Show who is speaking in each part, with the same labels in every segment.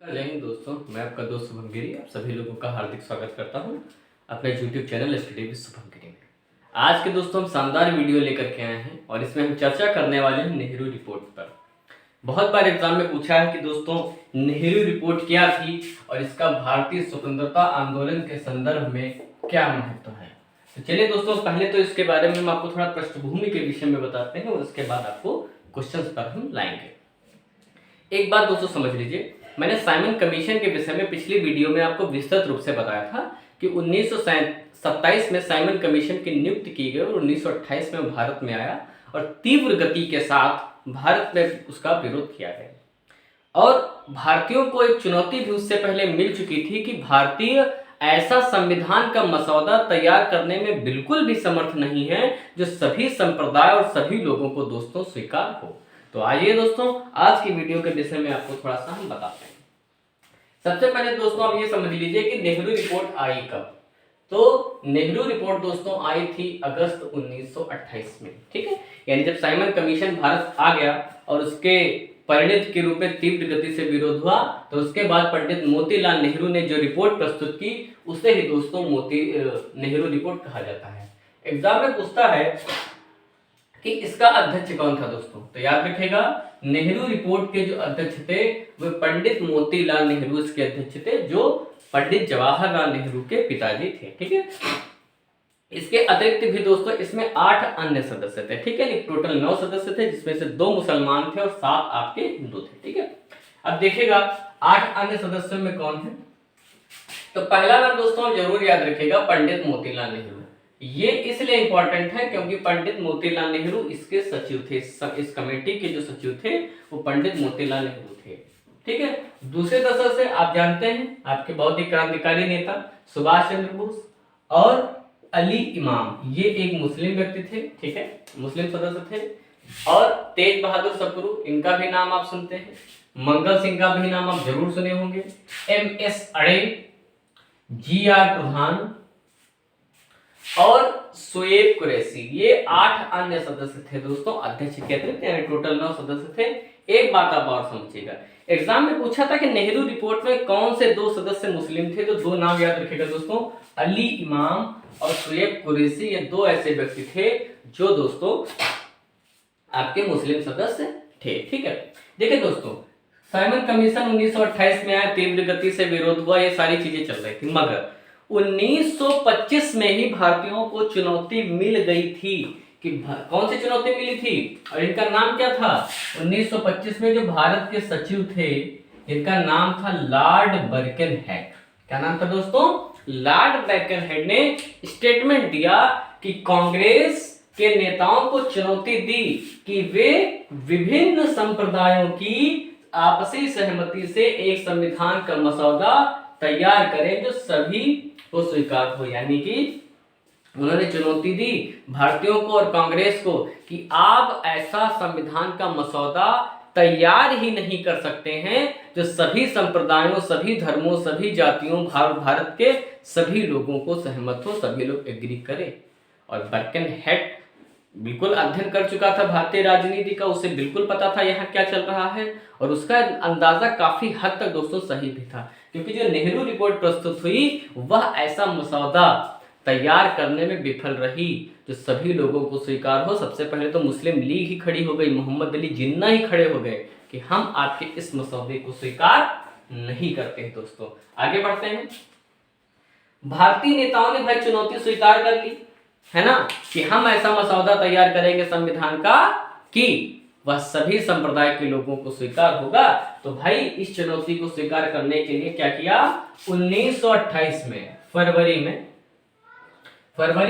Speaker 1: जय हिंद दोस्तों, मैं आपका दोस्त शुभम गिरी आप सभी लोगों का हार्दिक स्वागत करता हूं अपने YouTube channel study with Shubham Giri में। आज के दोस्तों हम शानदार वीडियो लेकर के आए हैं और इसमें हम चर्चा करने वाले हैं नेहरू रिपोर्ट पर। बहुत बार एग्जाम में पूछा है कि दोस्तों नेहरू रिपोर्ट क्या थी और इसका भारतीय स्वतंत्रता आंदोलन के संदर्भ में क्या महत्व है। तो चलिए दोस्तों, पहले तो इसके बारे में हम आपको थोड़ा पृष्ठभूमि के विषय में बताते हैं और उसके बाद आपको क्वेश्चन पर हम लाएंगे। एक बात दोस्तों समझ लीजिए, मैंने साइमन कमीशन के विषय में पिछली वीडियो में आपको विस्तृत रूप से बताया था कि 1927 में साइमन कमीशन की नियुक्ति की गई और 1928 में भारत में आया और तीव्र गति के साथ भारत में उसका विरोध किया गया और भारतीयों को एक चुनौती भी उससे पहले मिल चुकी थी कि भारतीय ऐसा संविधान का मसौदा तैयार करने में बिल्कुल भी समर्थ नहीं है जो सभी संप्रदाय और सभी लोगों को दोस्तों स्वीकार हो। तो आइए दोस्तों, आज की वीडियो के विषय में आपको थोड़ा सा हम बताते हैं। सबसे पहले दोस्तों आप ये समझ लीजिए कि नेहरू रिपोर्ट आई कब। तो नेहरू रिपोर्ट दोस्तों आई थी अगस्त 1928 में, ठीक है। यानी जब साइमन कमीशन भारत आ गया और उसके परिणत के रूप में तीव्र गति से विरोध हुआ, तो उसके बाद पंडित मोतीलाल नेहरू ने जो रिपोर्ट प्रस्तुत की उसे ही दोस्तों नेहरू रिपोर्ट कहा जाता है। एग्जाम में पूछता है कि इसका अध्यक्ष कौन था दोस्तों, तो याद रखिएगा नेहरू रिपोर्ट के जो अध्यक्ष थे वो पंडित मोतीलाल नेहरू इसके अध्यक्ष थे, जो पंडित जवाहरलाल नेहरू के पिताजी थे, ठीक है। इसके अतिरिक्त भी दोस्तों इसमें 8 अन्य सदस्य थे, ठीक है। टोटल 9 सदस्य थे, जिसमें से 2 मुसलमान थे और 7 आपके हिंदू थे, ठीक है। अब देखिएगा 8 अन्य सदस्यों में कौन है। तो पहला नाम दोस्तों जरूर याद रखिएगा, पंडित मोतीलाल नेहरू। ये इसलिए इंपॉर्टेंट है क्योंकि पंडित मोतीलाल नेहरू इसके सचिव थे, इस कमेटी के जो सचिव थे वो पंडित मोतीलाल नेहरू थे, ठीक है। दूसरे सदस्य आप जानते हैं, आपके बहुत ही क्रांतिकारी नेता सुभाष चंद्र बोस और अली इमाम, ये एक मुस्लिम व्यक्ति थे, ठीक है, मुस्लिम सदस्य थे। और तेज बहादुर सप्रू, इनका भी नाम आप सुनते हैं। मंगल सिंह का भी नाम आप जरूर सुने होंगे। MS अड़े, GR प्रधान और शोएब कुरैशी, ये 8 अन्य सदस्य थे दोस्तों अध्यक्ष के अतिरिक्त, यानी टोटल 9 सदस्य थे। एक बात आप और समझिएगा, एग्जाम में पूछा था कि नेहरू रिपोर्ट में कौन से 2 सदस्य मुस्लिम थे, तो 2 नाम याद रखिएगा दोस्तों, अली इमाम और शोएब कुरैशी। ये 2 ऐसे व्यक्ति थे जो दोस्तों आपके मुस्लिम सदस्य थे, ठीक है। देखिए दोस्तों, साइमन कमीशन 1928 में आया, तीव्र गति से विरोध हुआ, ये सारी चीजें चल रही थी, मगर 1925 में ही भारतीयों को चुनौती मिल गई थी कि कौन सी चुनौती मिली थी और इनका नाम क्या था। 1925 में जो भारत के सचिव थे इनका नाम था लॉर्ड बर्किनहेड। क्या नाम था दोस्तों, लॉर्ड बर्किनहेड ने स्टेटमेंट दिया कि कांग्रेस के नेताओं को चुनौती दी कि वे विभिन्न संप्रदायों की आपसी सहमति से एक संविधान का मसौदा तैयार करें जो सभी को स्वीकार हो। यानी कि उन्होंने चुनौती दी भारतीयों को और कांग्रेस को कि आप ऐसा संविधान का मसौदा तैयार ही नहीं कर सकते हैं जो सभी संप्रदायों, सभी धर्मों, सभी जातियों, भारत के सभी लोगों को सहमत हो, सभी लोग एग्री करें। और बर्किनहेड बिल्कुल अध्ययन कर चुका था भारतीय राजनीति का, उसे बिल्कुल पता था यहाँ क्या चल रहा है और उसका अंदाजा काफी हद तक दोस्तों सही भी था, क्योंकि जो नेहरू रिपोर्ट प्रस्तुत हुई वह ऐसा मसौदा तैयार करने में विफल रही जो सभी लोगों को स्वीकार हो। सबसे पहले तो मुस्लिम लीग ही खड़ी हो गई, मोहम्मद अली जिन्ना ही खड़े हो गए कि हम आपके इस मसौदे को स्वीकार नहीं करते हैं। दोस्तों आगे बढ़ते हैं। भारतीय नेताओं ने भाई चुनौती स्वीकार कर ली, है ना, कि हम ऐसा मसौदा तैयार करेंगे संविधान का कि वह सभी संप्रदाय के लोगों को स्वीकार होगा। तो भाई इस चुनौती को स्वीकार करने के लिए क्या किया, 1928 में फरवरी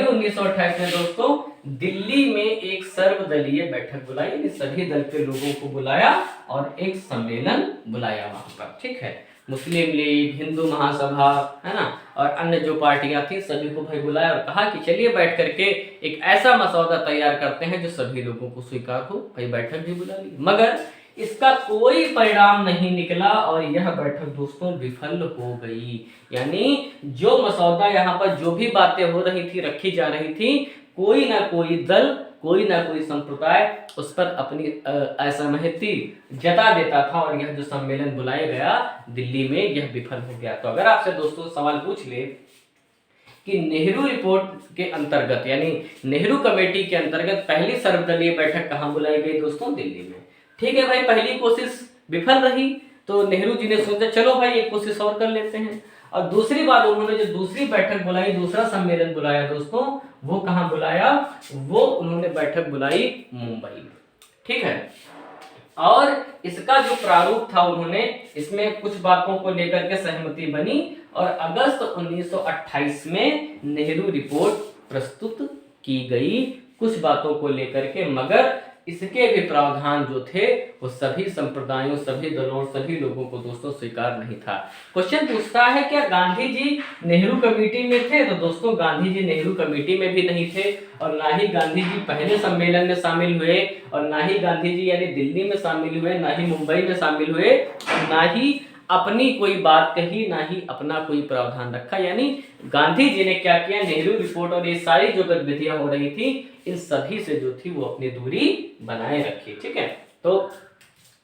Speaker 1: 1928 में दोस्तों दिल्ली में एक सर्वदलीय बैठक बुलाई, यानी सभी दल के लोगों को बुलाया और एक सम्मेलन बुलाया वहां पर, ठीक है। मुस्लिम लीग, हिंदू महासभा, है ना, और अन्य जो पार्टियां थी सभी को भाई बुलाया और कहा कि चलिए बैठ करके एक ऐसा मसौदा तैयार करते हैं जो सभी लोगों को स्वीकार हो। भाई बैठक भी बुला ली, मगर इसका कोई परिणाम नहीं निकला और यह बैठक दोस्तों विफल हो गई। यानी जो मसौदा यहाँ पर जो भी बातें हो रही थी, रखी जा रही थी, कोई ना कोई दल कोई ना कोई संप्रदाय उस पर अपनी असहमति जता देता था और यह जो सम्मेलन बुलाया गया दिल्ली में यह विफल हो गया। तो अगर आपसे दोस्तों सवाल पूछ ले कि नेहरू रिपोर्ट के अंतर्गत यानी नेहरू कमेटी के अंतर्गत पहली सर्वदलीय बैठक कहाँ बुलाई गई दोस्तों? दिल्ली में। ठीक है भाई, पहली कोशिश विफल रही तो नेहरू जी ने सोचा चलो भाई एक कोशिश और कर लेते हैं, और दूसरी बार उन्होंने जो दूसरी बैठक बुलाई, दूसरा सम्मेलन बुलाया दोस्तों, वो कहाँ बुलाया? वो उन्होंने बैठक बुलाई मुंबई में। ठीक है, और इसका जो प्रारूप था उन्होंने इसमें कुछ बातों को लेकर के सहमति बनी और अगस्त 1928 में नेहरू रिपोर्ट प्रस्तुत की गई कुछ बातों को लेकर के, मगर इसके भी प्रावधान जो थे वो सभी संप्रदायों, सभी दलों, सभी लोगों को दोस्तों स्वीकार नहीं था। क्वेश्चन पूछता है क्या गांधी जी नेहरू कमेटी में थे? तो दोस्तों गांधी जी नेहरू कमेटी में भी नहीं थे और ना ही गांधी जी पहले सम्मेलन में शामिल हुए और ना ही गांधी जी यानी दिल्ली में शामिल हुए, ना ही मुंबई में शामिल हुए, ना ही अपनी कोई बात कही, ना ही अपना कोई प्रावधान रखा। यानी गांधी जी ने क्या किया, नेहरू रिपोर्ट और ये सारी जो गतिविधियां हो रही थी इन सभी से जो थी वो अपनी दूरी बनाए रखी। ठीक है, तो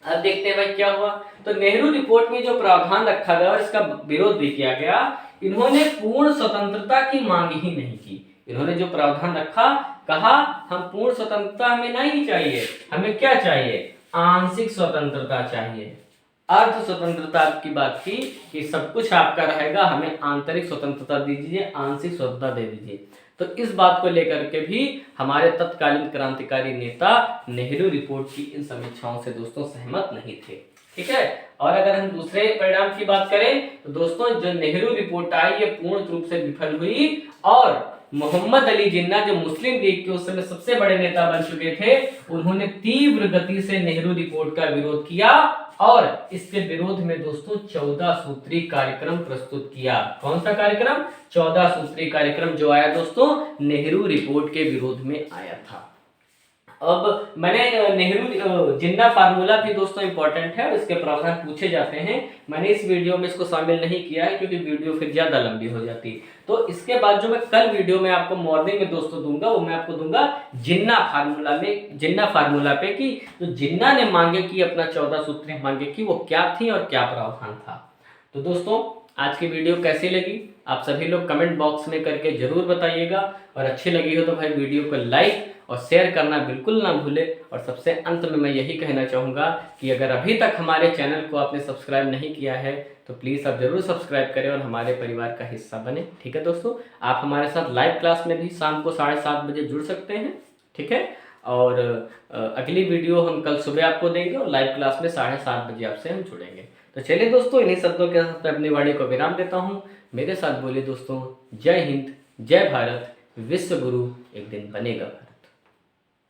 Speaker 1: अब देखते हैं भाई क्या हुआ। तो नेहरू रिपोर्ट में जो प्रावधान रखा गया और इसका विरोध भी किया गया, इन्होंने पूर्ण स्वतंत्रता की मांग ही नहीं की। इन्होंने जो प्रावधान रखा, कहा हम पूर्ण स्वतंत्रता हमें नहीं चाहिए, हमें क्या चाहिए? आंशिक स्वतंत्रता चाहिए। अर्ध स्वतंत्रता की बात की कि सब कुछ आपका रहेगा, हमें आंतरिक स्वतंत्रता दीजिए, आंशिक स्वतंत्रता दे दीजिए। तो इस बात को लेकर के भी हमारे तत्कालीन क्रांतिकारी नेता नेहरू रिपोर्ट की इन समीक्षाओं से दोस्तों सहमत नहीं थे। ठीक है, और अगर हम दूसरे परिणाम की बात करें तो दोस्तों जो नेहरू रिपोर्ट आई ये पूर्ण रूप से विफल हुई और मोहम्मद अली जिन्ना जो मुस्लिम लीग के उस समय सबसे बड़े नेता बन चुके थे, उन्होंने तीव्र गति से नेहरू रिपोर्ट का विरोध किया और इसके विरोध में दोस्तों 14 सूत्री कार्यक्रम प्रस्तुत किया। कौन सा कार्यक्रम? 14 सूत्री कार्यक्रम जो आया दोस्तों नेहरू रिपोर्ट के विरोध में आया था। अब मैंने नेहरू जिन्ना फार्मूला भी दोस्तों इंपॉर्टेंट है और इसके प्रावधान पूछे जाते हैं। मैंने इस वीडियो में इसको शामिल नहीं किया है क्योंकि वीडियो फिर ज्यादा लंबी हो जाती। तो इसके बाद जो मैं कल वीडियो में आपको मॉर्निंग में दोस्तों दूंगा वो मैं आपको दूंगा जिन्ना फार्मूला पे कि जो जिन्ना ने मांगे की अपना 14 सूत्री मांगे की वो क्या थी और क्या प्रावधान था। तो दोस्तों आज की वीडियो कैसी लगी आप सभी लोग कमेंट बॉक्स में करके जरूर बताइएगा, और अच्छी लगी हो तो भाई वीडियो को लाइक और शेयर करना बिल्कुल ना भूले। और सबसे अंत में मैं यही कहना चाहूँगा कि अगर अभी तक हमारे चैनल को आपने सब्सक्राइब नहीं किया है तो प्लीज़ आप जरूर सब्सक्राइब करें और हमारे परिवार का हिस्सा बने। ठीक है दोस्तों, आप हमारे साथ लाइव क्लास में भी शाम को 7:30 बजे जुड़ सकते हैं। ठीक है, और अगली वीडियो हम कल सुबह आपको देंगे और लाइव क्लास में 7:30 बजे आपसे हम जुड़ेंगे। तो चलिए दोस्तों इन्हीं शब्दों के साथ मैं अपनी वाणी को विराम देता हूँ। मेरे साथ बोलिए दोस्तों, जय हिंद, जय भारत, विश्व गुरु एक दिन बनेगा भारत।